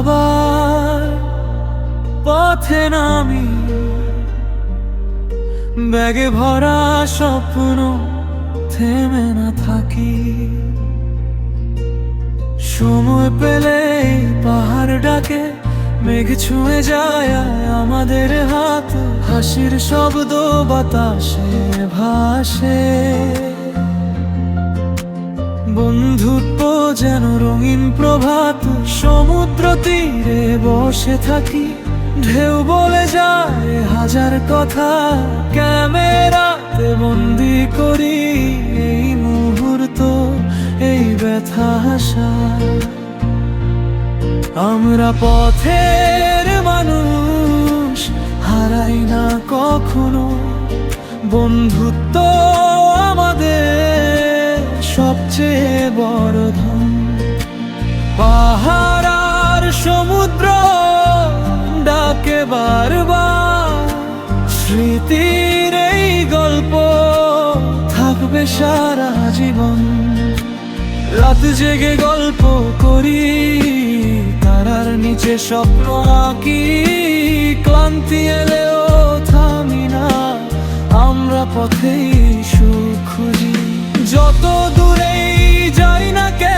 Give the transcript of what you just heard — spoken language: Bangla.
আবার পথে নামি, ব্যাগে ভরা স্বপ্ন থেমে না থাকি। সময় পেলে পাহাড় ডাকে, মেঘ ছুঁয়ে যায় আমাদের হাত, হাসির শব্দ বাতাসে ভাসে। বন্ধুত্ব যেন রঙিন প্রভাত, সমুদ্র তীরে বসে থাকি, ঢেউ বলে যায় হাজার কথা, ক্যামেরাতে বন্দি করি এই মুহূর্ত, এই ব্যথা হাসা। আমরা পথের মানুষ, হারাই না কখনো বন্ধুত্ব, আমাদের সবচেয়ে বড় ধন। পাহাড় আর সমুদ্র ডাকে বারবার, স্মৃতির এই গল্প থাকবে সারা জীবন। রাত জেগে গল্প করি, তারার নিচে স্বপ্ন আঁকি, ক্লান্তি এলেও থামি না, আমরা পথেই সুখ খুঁজি। যত দূরেই যাই না কেন